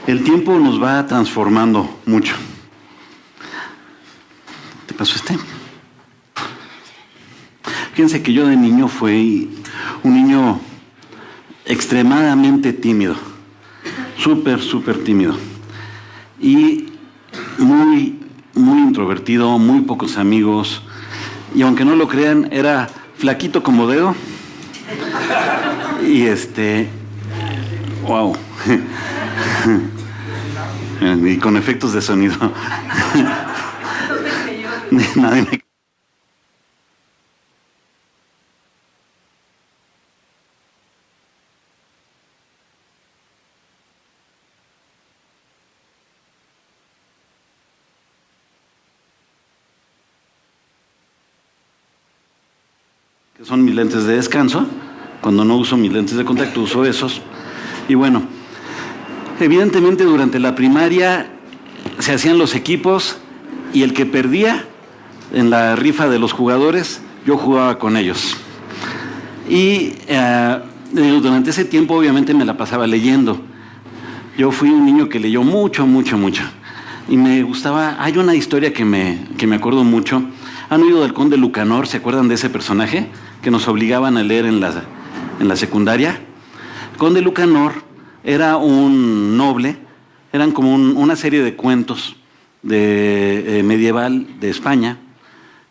El tiempo nos va transformando mucho. ¿Te pasó este? Fíjense que yo de niño fui un niño extremadamente tímido, súper tímido. Y muy introvertido, muy pocos amigos. Y aunque no lo crean, era flaquito como dedo. Y wow. Y con efectos de sonido. Nadie me... que son mis lentes de descanso. Cuando no uso mis lentes de contacto, uso esos. Y bueno, evidentemente durante la primaria se hacían los equipos y el que perdía en la rifa de los jugadores, yo jugaba con ellos. Y durante ese tiempo obviamente me la pasaba leyendo. Yo fui un niño que leyó mucho. Y me gustaba, hay una historia que me acuerdo mucho. ¿Han oído del Conde Lucanor? ¿Se acuerdan de ese personaje? Que nos obligaban a leer en la secundaria. Conde Lucanor era un noble, eran como una serie de cuentos medieval de España,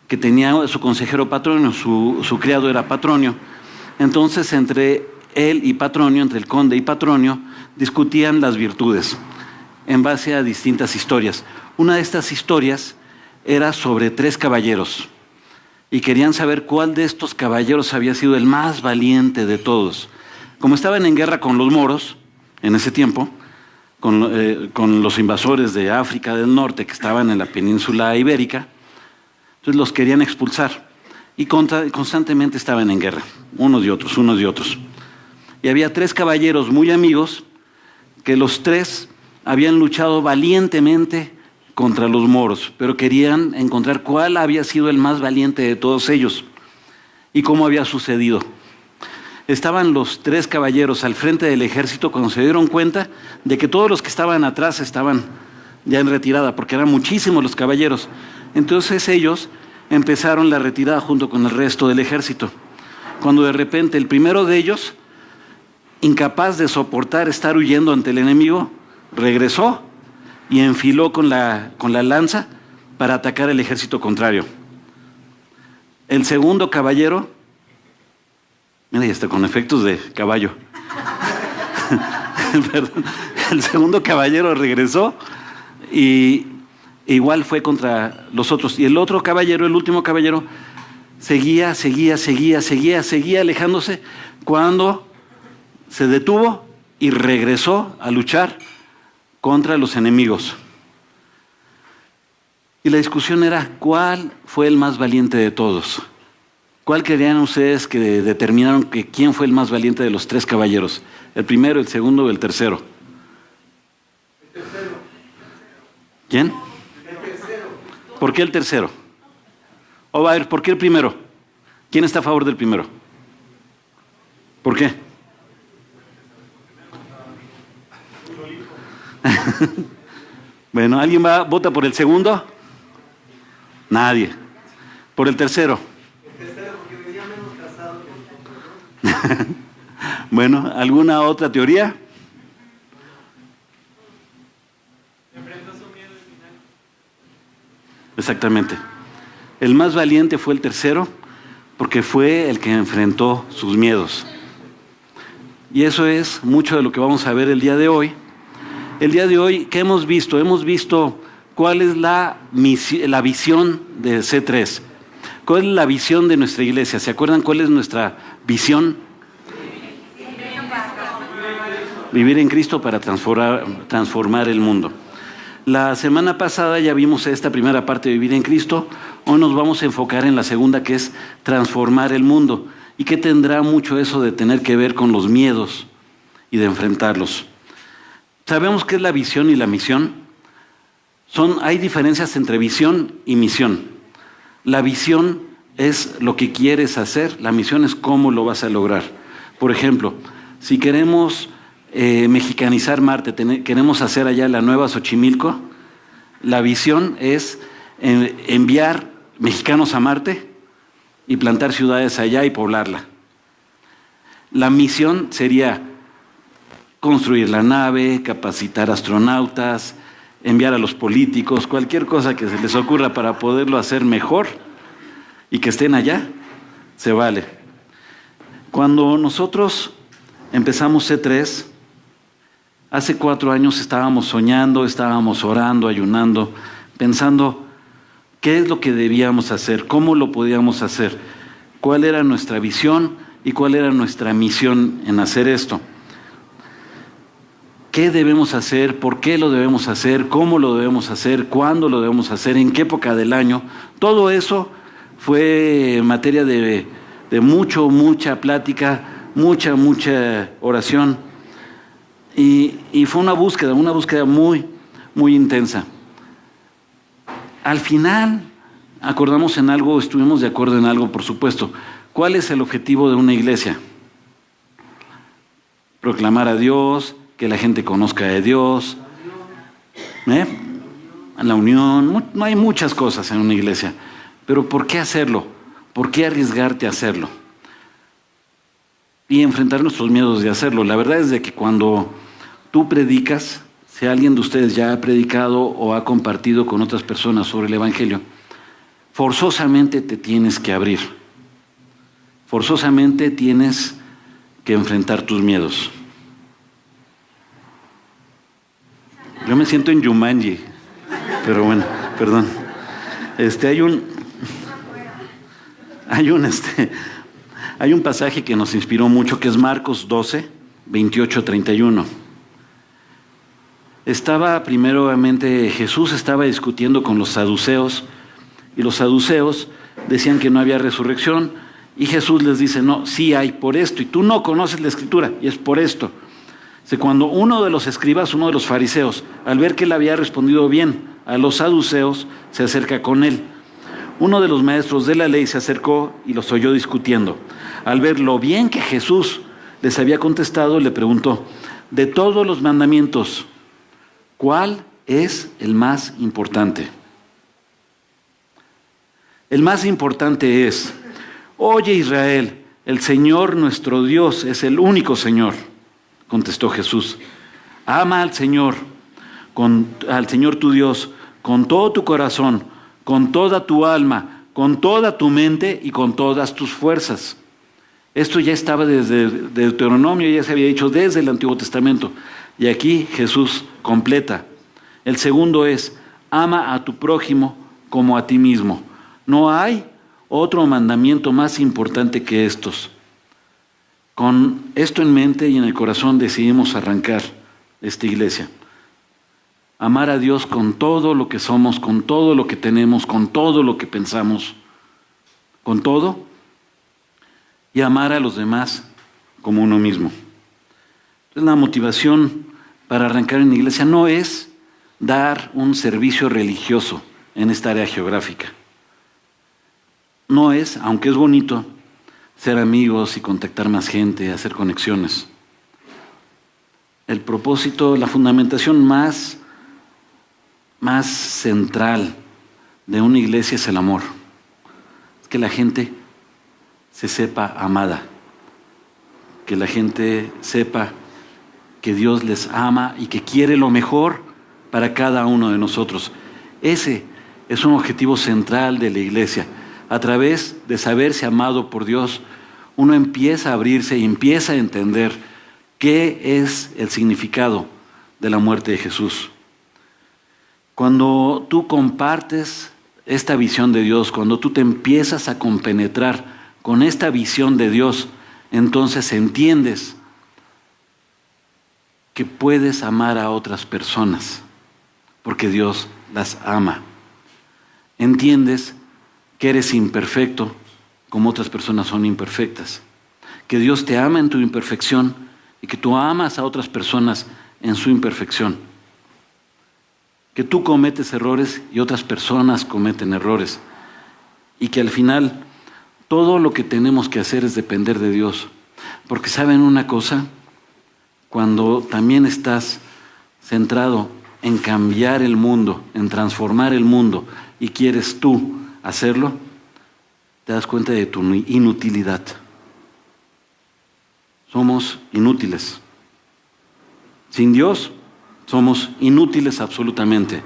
que tenía su consejero Patronio, su criado era Patronio. Entonces entre él y Patronio, entre el conde y Patronio, discutían las virtudes en base a distintas historias. Una de estas historias era sobre 3 caballeros y querían saber cuál de estos caballeros había sido el más valiente de todos. Como estaban en guerra con los moros en ese tiempo, con los invasores de África del Norte que estaban en la península ibérica, entonces los querían expulsar y constantemente estaban en guerra, unos y otros. Y había 3 caballeros muy amigos que los 3 habían luchado valientemente contra los moros, pero querían encontrar cuál había sido el más valiente de todos ellos y cómo había sucedido. Estaban los 3 caballeros al frente del ejército cuando se dieron cuenta de que todos los que estaban atrás estaban ya en retirada, porque eran muchísimos los caballeros. Entonces ellos empezaron la retirada junto con el resto del ejército. Cuando de repente el primero de ellos, incapaz de soportar estar huyendo ante el enemigo, regresó y enfiló con la lanza para atacar el ejército contrario. El segundo caballero, mira, ya está con efectos de caballo. Perdón. El segundo caballero regresó y igual fue contra los otros. Y el otro caballero, el último caballero, seguía alejándose cuando se detuvo y regresó a luchar contra los enemigos. Y la discusión era, ¿cuál fue el más valiente de todos? ¿Cuál creían ustedes que determinaron que quién fue el más valiente de los 3 caballeros? ¿El primero, el segundo o el tercero? El tercero. ¿Quién? El tercero. ¿Por qué el tercero? O a ver, ¿por qué el primero? ¿Quién está a favor del primero? ¿Por qué? Bueno, ¿alguien vota por el segundo? Nadie. ¿Por el tercero? El tercero, porque venía menos casado. Bueno, ¿alguna otra teoría? Enfrentó su miedo al final. Exactamente. El más valiente fue el tercero, porque fue el que enfrentó sus miedos. Y eso es mucho de lo que vamos a ver el día de hoy. El día de hoy, ¿qué hemos visto? Hemos visto cuál es la visión de C3. ¿Cuál es la visión de nuestra iglesia? ¿Se acuerdan cuál es nuestra visión? Vivir en Cristo para transformar el mundo. La semana pasada ya vimos esta primera parte de Vivir en Cristo. Hoy nos vamos a enfocar en la segunda, que es transformar el mundo. ¿Y qué tendrá mucho eso de tener que ver con los miedos y de enfrentarlos? ¿Sabemos qué es la visión y la misión? Hay diferencias entre visión y misión. La visión es lo que quieres hacer, la misión es cómo lo vas a lograr. Por ejemplo, si queremos mexicanizar Marte, queremos hacer allá la nueva Xochimilco. La visión es enviar mexicanos a Marte y plantar ciudades allá y poblarla. La misión sería construir la nave, capacitar astronautas, enviar a los políticos, cualquier cosa que se les ocurra para poderlo hacer mejor y que estén allá, se vale. Cuando nosotros empezamos C3, hace 4 años estábamos soñando, estábamos orando, ayunando, pensando qué es lo que debíamos hacer, cómo lo podíamos hacer, cuál era nuestra visión y cuál era nuestra misión en hacer esto. ¿Qué debemos hacer? ¿Por qué lo debemos hacer? ¿Cómo lo debemos hacer? ¿Cuándo lo debemos hacer? ¿En qué época del año? Todo eso fue materia de mucha plática, mucha oración. Y fue una búsqueda muy intensa. Al final acordamos en algo, estuvimos de acuerdo en algo, por supuesto. ¿Cuál es el objetivo de una iglesia? Proclamar a Dios, que la gente conozca de Dios, la unión. No hay muchas cosas en una iglesia, pero ¿por qué hacerlo? ¿Por qué arriesgarte a hacerlo? Y enfrentar nuestros miedos de hacerlo. La verdad es de que cuando tú predicas, si alguien de ustedes ya ha predicado o ha compartido con otras personas sobre el Evangelio, forzosamente te tienes que abrir. Forzosamente tienes que enfrentar tus miedos. Yo me siento en Jumanji, pero bueno, perdón. Hay un pasaje que nos inspiró mucho, que es Marcos 12, 28, 31. Jesús estaba discutiendo con los saduceos, y los saduceos decían que no había resurrección, y Jesús les dice, no, sí hay por esto, y tú no conoces la Escritura, y es por esto. Cuando uno de los escribas, uno de los fariseos, al ver que él había respondido bien a los saduceos, se acerca con él. Uno de los maestros de la ley se acercó y los oyó discutiendo. Al ver lo bien que Jesús les había contestado, le preguntó, de todos los mandamientos, ¿cuál es el más importante? El más importante es, oye Israel, el Señor nuestro Dios es el único Señor. Contestó Jesús, ama al Señor tu Dios, con todo tu corazón, con toda tu alma, con toda tu mente y con todas tus fuerzas. Esto ya estaba desde Deuteronomio, ya se había dicho desde el Antiguo Testamento. Y aquí Jesús completa. El segundo es, ama a tu prójimo como a ti mismo. No hay otro mandamiento más importante que estos. Con esto en mente y en el corazón decidimos arrancar esta iglesia. Amar a Dios con todo lo que somos, con todo lo que tenemos, con todo lo que pensamos, con todo, y amar a los demás como uno mismo. Entonces, la motivación para arrancar en la iglesia no es dar un servicio religioso en esta área geográfica. No es, aunque es bonito, ser amigos y contactar más gente, hacer conexiones. El propósito, la fundamentación más central de una iglesia es el amor. Es que la gente se sepa amada, que la gente sepa que Dios les ama y que quiere lo mejor para cada uno de nosotros. Ese es un objetivo central de la iglesia. A través de saberse amado por Dios, uno empieza a abrirse y empieza a entender qué es el significado de la muerte de Jesús. Cuando tú compartes esta visión de Dios, cuando tú te empiezas a compenetrar con esta visión de Dios, entonces entiendes que puedes amar a otras personas, porque Dios las ama. Entiendes que eres imperfecto, como otras personas son imperfectas. Que Dios te ama en tu imperfección y que tú amas a otras personas en su imperfección. Que tú cometes errores y otras personas cometen errores. Y que al final todo lo que tenemos que hacer es depender de Dios. Porque ¿saben una cosa? cuando también estás centrado en cambiar el mundo, en transformar el mundo, y quieres tú hacerlo, te das cuenta de tu inutilidad. Somos inútiles. Sin Dios, somos inútiles absolutamente.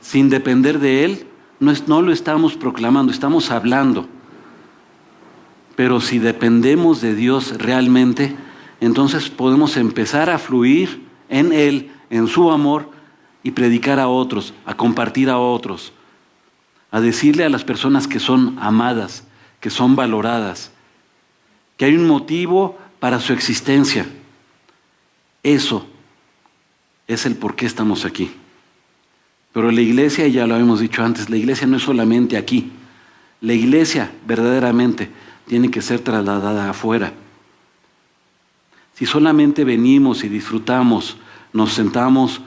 Sin depender de Él, no lo estamos proclamando, estamos hablando. Pero si dependemos de Dios realmente, entonces podemos empezar a fluir en Él, en su amor, y predicar a otros, a compartir a otros, a decirle a las personas que son amadas, que son valoradas, que hay un motivo para su existencia. Eso es el por qué estamos aquí. Pero la iglesia, ya lo habíamos dicho antes, la iglesia no es solamente aquí. La iglesia verdaderamente tiene que ser trasladada afuera. Si solamente venimos y disfrutamos, nos sentamos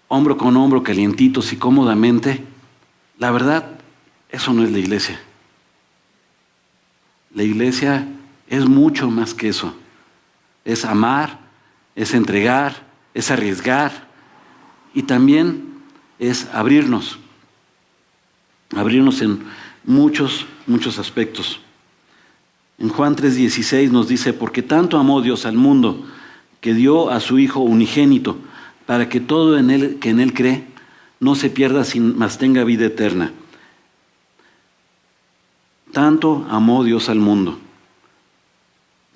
hombro con hombro, calientitos y cómodamente, la verdad, eso no es la iglesia. La iglesia es mucho más que eso. Es amar, es entregar, es arriesgar y también es abrirnos en muchos aspectos. En Juan 3:16 nos dice, porque tanto amó Dios al mundo que dio a su Hijo unigénito, para que todo que en Él cree no se pierda, mas tenga vida eterna. Tanto amó Dios al mundo.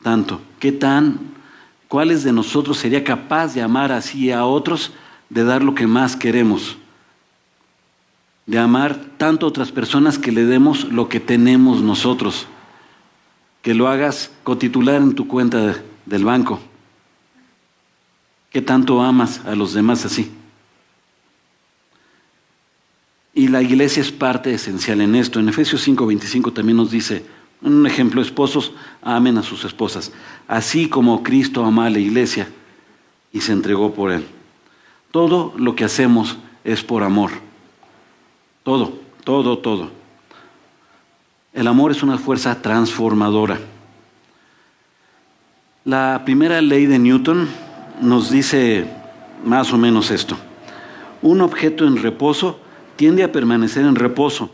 Tanto. ¿Cuáles de nosotros sería capaz de amar así a otros, de dar lo que más queremos? De amar tanto a otras personas que le demos lo que tenemos nosotros. Que lo hagas cotitular en tu cuenta del banco. ¿Qué tanto amas a los demás así? Y la iglesia es parte esencial en esto. En Efesios 5:25 también nos dice, en un ejemplo, esposos, amen a sus esposas, así como Cristo amó a la iglesia y se entregó por él. Todo lo que hacemos es por amor. Todo. El amor es una fuerza transformadora. La primera ley de Newton nos dice más o menos esto. Un objeto en reposo tiende a permanecer en reposo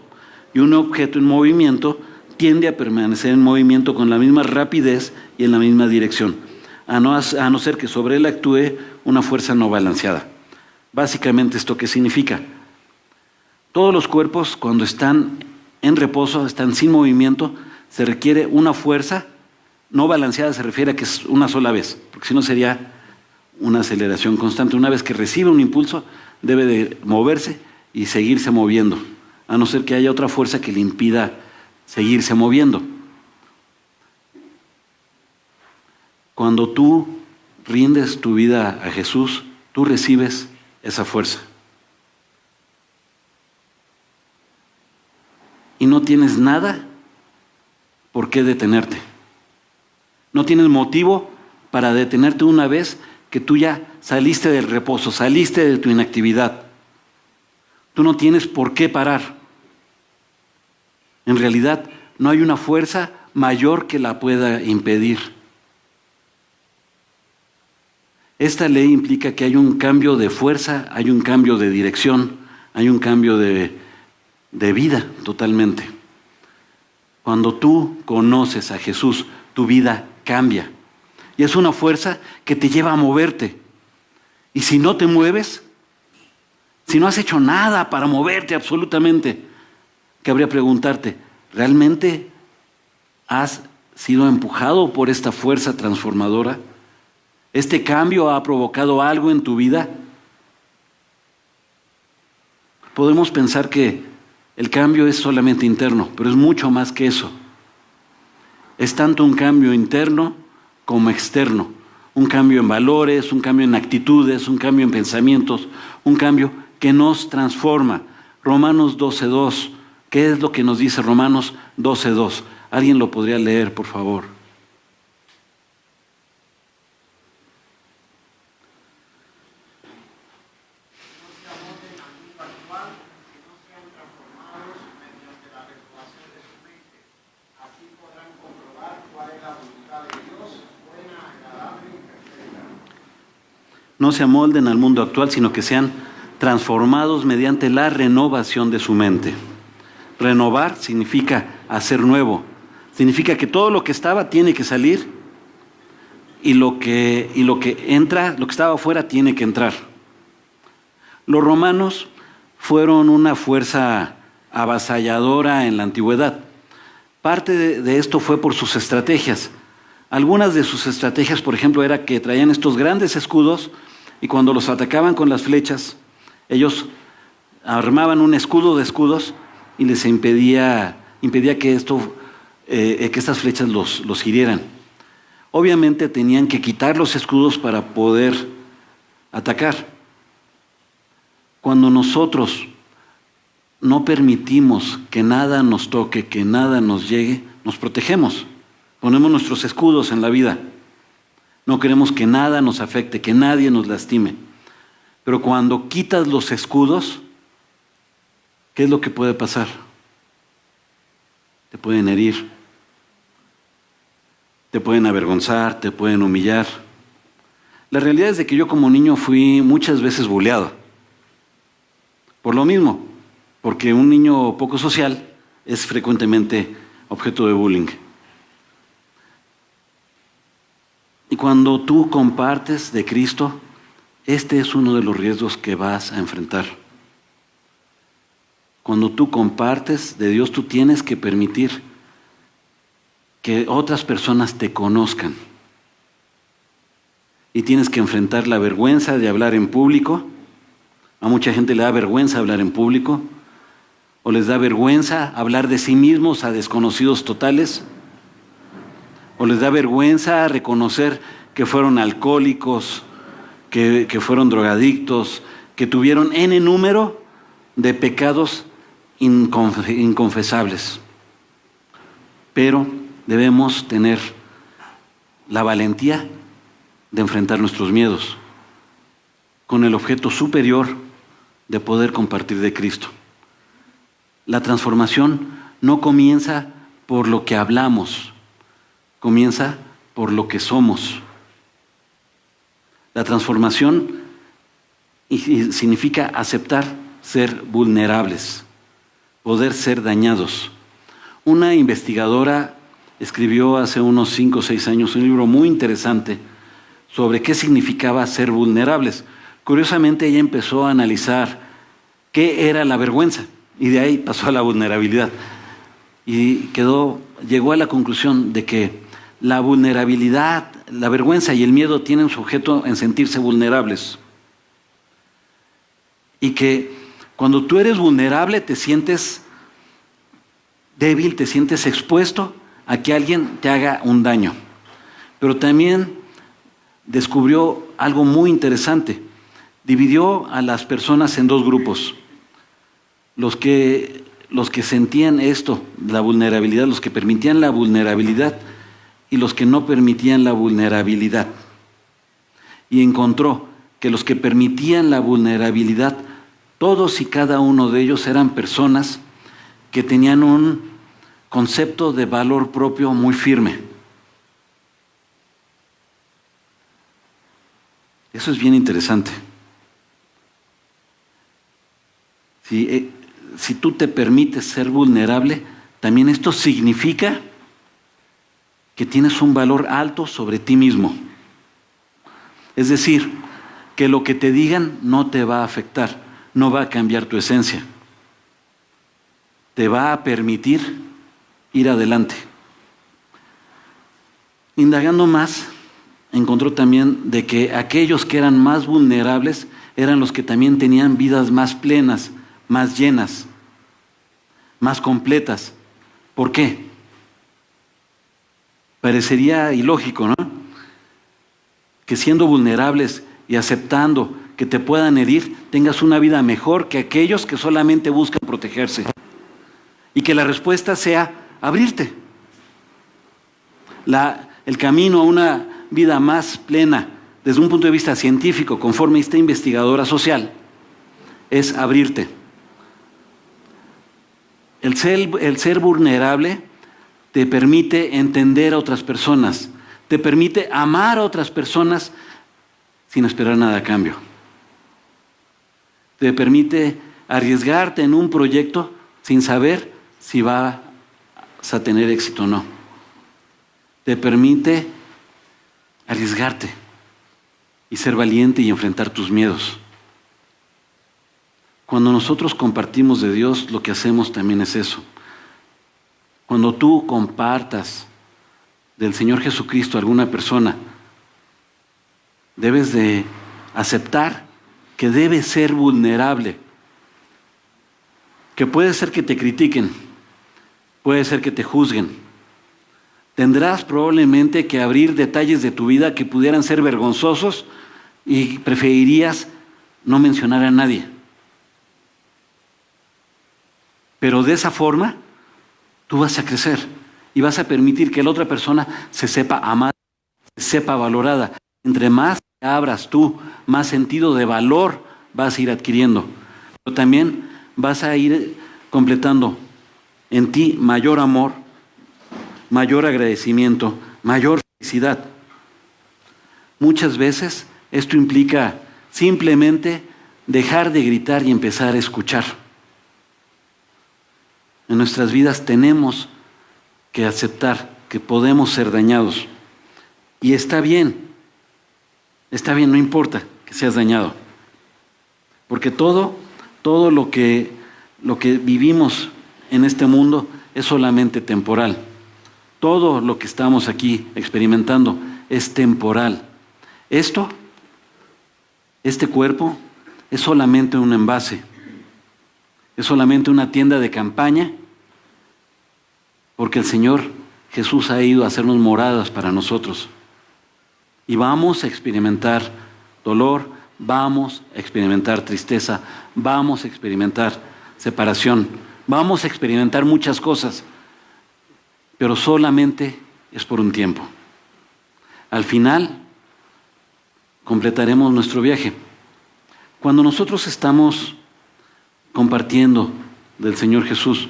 y un objeto en movimiento tiende a permanecer en movimiento con la misma rapidez y en la misma dirección, a no ser que sobre él actúe una fuerza no balanceada. Básicamente, ¿esto qué significa? Todos los cuerpos, cuando están en reposo, están sin movimiento, se requiere una fuerza no balanceada, se refiere a que es una sola vez, porque si no sería una aceleración constante. Una vez que recibe un impulso, debe de moverse y seguirse moviendo, a no ser que haya otra fuerza que le impida seguirse moviendo. Cuando tú rindes tu vida a Jesús, tú recibes esa fuerza. Y no tienes nada por qué detenerte. No tienes motivo para detenerte una vez que tú ya saliste del reposo, saliste de tu inactividad. Tú no tienes por qué parar. En realidad, no hay una fuerza mayor que la pueda impedir. Esta ley implica que hay un cambio de fuerza, hay un cambio de dirección, hay un cambio de vida totalmente. Cuando tú conoces a Jesús, tu vida cambia. Y es una fuerza que te lleva a moverte. Y si no te mueves, si no has hecho nada para moverte absolutamente, cabría preguntarte, ¿realmente has sido empujado por esta fuerza transformadora? ¿Este cambio ha provocado algo en tu vida? Podemos pensar que el cambio es solamente interno, pero es mucho más que eso. Es tanto un cambio interno como externo. Un cambio en valores, un cambio en actitudes, un cambio en pensamientos, un cambio que nos transforma. Romanos 12:2. ¿Qué es lo que nos dice Romanos 12:2? ¿Alguien lo podría leer, por favor? no se amolden al mundo actual, sino que sean transformados mediante la renovación de su mente. Renovar significa hacer nuevo, significa que todo lo que estaba tiene que salir y lo que entra, lo que estaba afuera tiene que entrar. Los romanos fueron una fuerza avasalladora en la antigüedad. Parte de esto fue por sus estrategias. Algunas de sus estrategias, por ejemplo, era que traían estos grandes escudos y cuando los atacaban con las flechas, ellos armaban un escudo de escudos y les impedía que estas flechas los hirieran. Obviamente tenían que quitar los escudos para poder atacar. Cuando nosotros no permitimos que nada nos toque, que nada nos llegue, nos protegemos. Ponemos nuestros escudos en la vida. No queremos que nada nos afecte, que nadie nos lastime. Pero cuando quitas los escudos, ¿qué es lo que puede pasar? Te pueden herir, te pueden avergonzar, te pueden humillar. La realidad es de que yo como niño fui muchas veces buleado. Por lo mismo, porque un niño poco social es frecuentemente objeto de bullying. Y cuando tú compartes de Cristo, este es uno de los riesgos que vas a enfrentar. Cuando tú compartes de Dios, tú tienes que permitir que otras personas te conozcan. Y tienes que enfrentar la vergüenza de hablar en público. A mucha gente le da vergüenza hablar en público. O les da vergüenza hablar de sí mismos a desconocidos totales. O les da vergüenza reconocer que fueron alcohólicos, que fueron drogadictos, que tuvieron N número de pecados inconfesables. Pero debemos tener la valentía de enfrentar nuestros miedos con el objeto superior de poder compartir de Cristo. La transformación no comienza por lo que hablamos, comienza por lo que somos. La transformación significa aceptar ser vulnerables, poder ser dañados. Una investigadora escribió hace unos 5 o 6 años un libro muy interesante sobre qué significaba ser vulnerables. Curiosamente ella empezó a analizar qué era la vergüenza y de ahí pasó a la vulnerabilidad. Y llegó a la conclusión de que la vulnerabilidad, la vergüenza y el miedo tienen su objeto en sentirse vulnerables. Y que cuando tú eres vulnerable te sientes débil, te sientes expuesto a que alguien te haga un daño. Pero también descubrió algo muy interesante. Dividió a las personas en 2 grupos. Los que sentían esto, la vulnerabilidad, los que permitían la vulnerabilidad y los que no permitían la vulnerabilidad. Y encontró que los que permitían la vulnerabilidad, todos y cada uno de ellos eran personas que tenían un concepto de valor propio muy firme. Eso es bien interesante. Si tú te permites ser vulnerable, también esto significa que tienes un valor alto sobre ti mismo. Es decir, que lo que te digan no te va a afectar, no va a cambiar tu esencia. Te va a permitir ir adelante. Indagando más, encontró también de que aquellos que eran más vulnerables eran los que también tenían vidas más plenas, más llenas, más completas. ¿Por qué? Parecería ilógico, ¿no? Que siendo vulnerables y aceptando que te puedan herir, tengas una vida mejor que aquellos que solamente buscan protegerse. Y que la respuesta sea abrirte. El camino a una vida más plena, desde un punto de vista científico, conforme esta investigadora social, es abrirte. El ser vulnerable te permite entender a otras personas, te permite amar a otras personas sin esperar nada a cambio. Te permite arriesgarte en un proyecto sin saber si vas a tener éxito o no. Te permite arriesgarte y ser valiente y enfrentar tus miedos. Cuando nosotros compartimos de Dios, lo que hacemos también es eso. Cuando tú compartas del Señor Jesucristo a alguna persona, debes de aceptar que debes ser vulnerable, que puede ser que te critiquen, puede ser que te juzguen. Tendrás probablemente que abrir detalles de tu vida que pudieran ser vergonzosos y preferirías no mencionar a nadie. Pero de esa forma, tú vas a crecer y vas a permitir que la otra persona se sepa amada, se sepa valorada. Entre más te abras tú, más sentido de valor vas a ir adquiriendo. Pero también vas a ir completando en ti mayor amor, mayor agradecimiento, mayor felicidad. Muchas veces esto implica simplemente dejar de gritar y empezar a escuchar. En nuestras vidas tenemos que aceptar que podemos ser dañados. Y está bien, no importa que seas dañado. Porque todo lo que vivimos en este mundo es solamente temporal. Todo lo que estamos aquí experimentando es temporal. Este cuerpo es solamente un envase, es solamente una tienda de campaña, porque el Señor Jesús ha ido a hacernos moradas para nosotros. Y vamos a experimentar dolor, vamos a experimentar tristeza, vamos a experimentar separación, vamos a experimentar muchas cosas, pero solamente es por un tiempo. Al final, completaremos nuestro viaje. Cuando nosotros estamos compartiendo del Señor Jesús,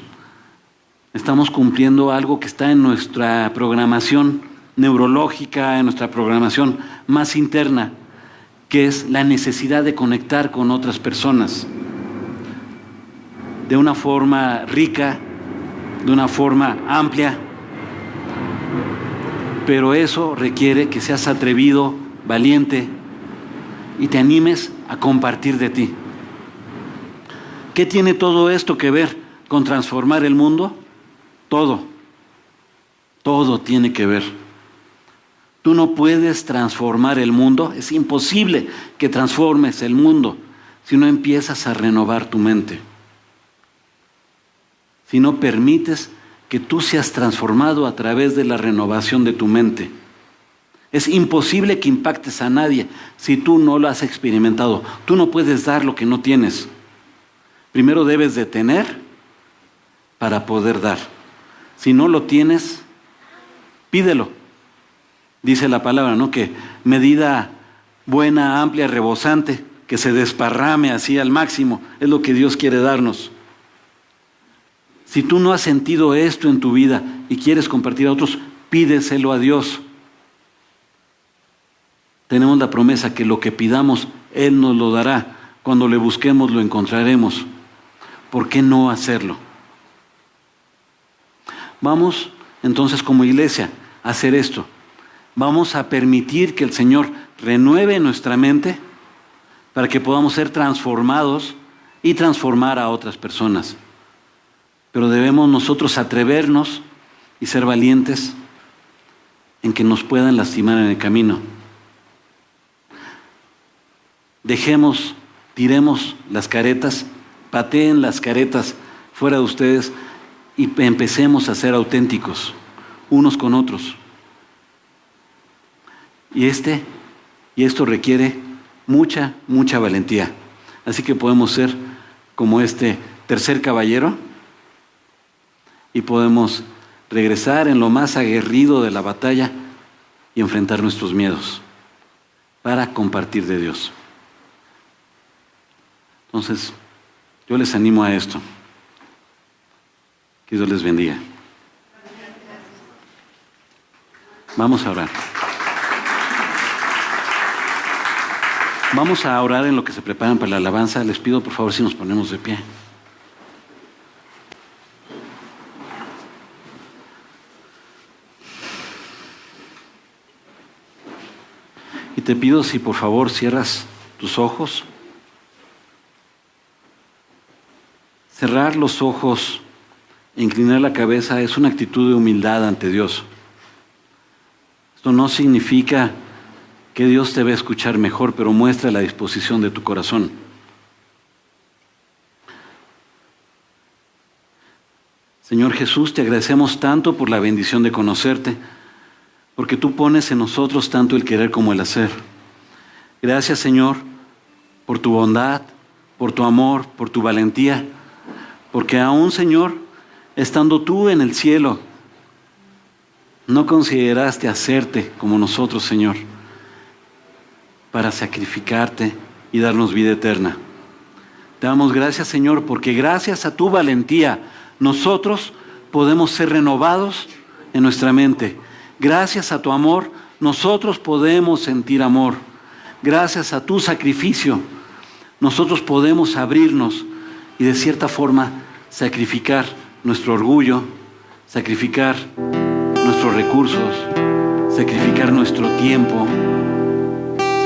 estamos cumpliendo algo que está en nuestra programación neurológica, en nuestra programación más interna, que es la necesidad de conectar con otras personas de una forma rica, de una forma amplia. Pero eso requiere que seas atrevido, valiente y te animes a compartir de ti. ¿Qué tiene todo esto que ver con transformar el mundo? Todo tiene que ver. Tú no puedes transformar el mundo, es imposible que transformes el mundo si no empiezas a renovar tu mente. Si no permites que tú seas transformado a través de la renovación de tu mente. Es imposible que impactes a nadie si tú no lo has experimentado. Tú no puedes dar lo que no tienes. Primero debes de tener para poder dar. Si no lo tienes, pídelo. Dice la palabra, ¿no? Que medida buena, amplia, rebosante, que se desparrame así al máximo, es lo que Dios quiere darnos. Si tú no has sentido esto en tu vida y quieres compartir a otros, pídeselo a Dios. Tenemos la promesa que lo que pidamos, Él nos lo dará. Cuando le busquemos, lo encontraremos. ¿Por qué no hacerlo? Vamos entonces como iglesia a hacer esto. Vamos a permitir que el Señor renueve nuestra mente para que podamos ser transformados y transformar a otras personas. Pero debemos nosotros atrevernos y ser valientes en que nos puedan lastimar en el camino. Tiremos las caretas, pateen las caretas fuera de ustedes y empecemos a ser auténticos unos con otros. Y esto requiere mucha valentía. Así que podemos ser como este tercer caballero y podemos regresar en lo más aguerrido de la batalla y enfrentar nuestros miedos para compartir de Dios. Entonces, yo les animo a esto. Que Dios les bendiga. Vamos a orar. Vamos a orar en lo que se preparan para la alabanza. Les pido por favor si nos ponemos de pie. Y te pido si por favor cierras tus ojos. Cerrar los ojos e inclinar la cabeza es una actitud de humildad ante Dios. Esto no significa que Dios te va a escuchar mejor, pero muestra la disposición de tu corazón. Señor Jesús, te agradecemos tanto por la bendición de conocerte, porque tú pones en nosotros tanto el querer como el hacer. Gracias, Señor, por tu bondad, por tu amor, por tu valentía, porque aún, Señor, estando tú en el cielo, no consideraste hacerte como nosotros, Señor, para sacrificarte y darnos vida eterna. Te damos gracias, Señor, porque gracias a tu valentía nosotros podemos ser renovados en nuestra mente. Gracias a tu amor nosotros podemos sentir amor. Gracias a tu sacrificio nosotros podemos abrirnos y de cierta forma sacrificar nuestro orgullo, sacrificar nuestros recursos, sacrificar nuestro tiempo,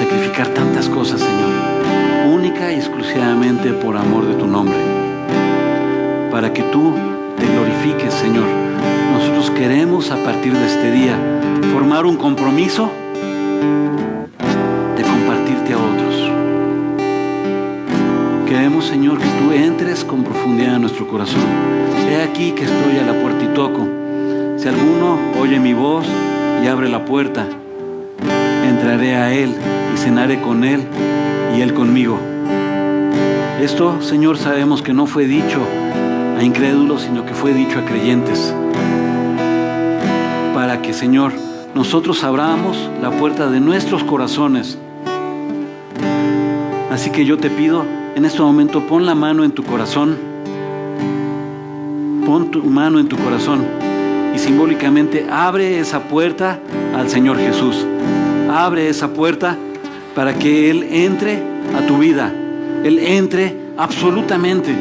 sacrificar tantas cosas, Señor, única y exclusivamente por amor de tu nombre, para que tú te glorifiques, Señor. Nosotros queremos a partir de este día formar un compromiso de compartirte a otros. Queremos, Señor, que tú entres con profundidad en nuestro corazón. He aquí que estoy a la puerta y toco. Si alguno oye mi voz y abre la puerta, entraré a él y cenaré con él y él conmigo. Esto, Señor, sabemos que no fue dicho a incrédulos, sino que fue dicho a creyentes. Para que, Señor, nosotros abramos la puerta de nuestros corazones. Así que yo te pido, en este momento, pon la mano en tu corazón. Pon tu mano en tu corazón y simbólicamente abre esa puerta al Señor Jesús. Abre esa puerta para que Él entre a tu vida. Él entre absolutamente.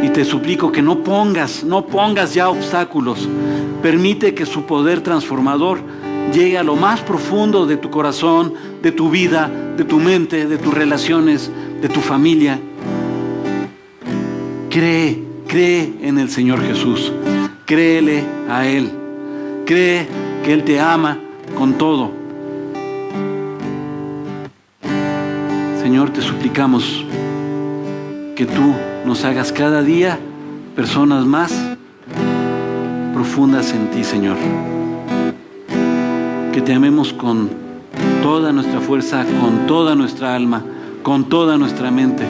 Y te suplico que no pongas ya obstáculos. Permite que su poder transformador llegue a lo más profundo de tu corazón, de tu vida, de tu mente, de tus relaciones, de tu familia. Cree en el Señor Jesús. Créele a Él. Cree que Él te ama con todo. Señor, te suplicamos que tú nos hagas cada día personas más profundas en ti, Señor. Que te amemos con toda nuestra fuerza, con toda nuestra alma, con toda nuestra mente.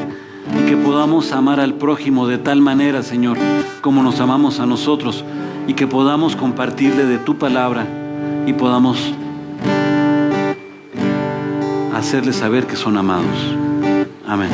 Y que podamos amar al prójimo de tal manera, Señor, como nos amamos a nosotros. Y que podamos compartirle de tu palabra y podamos hacerles saber que son amados. Amén.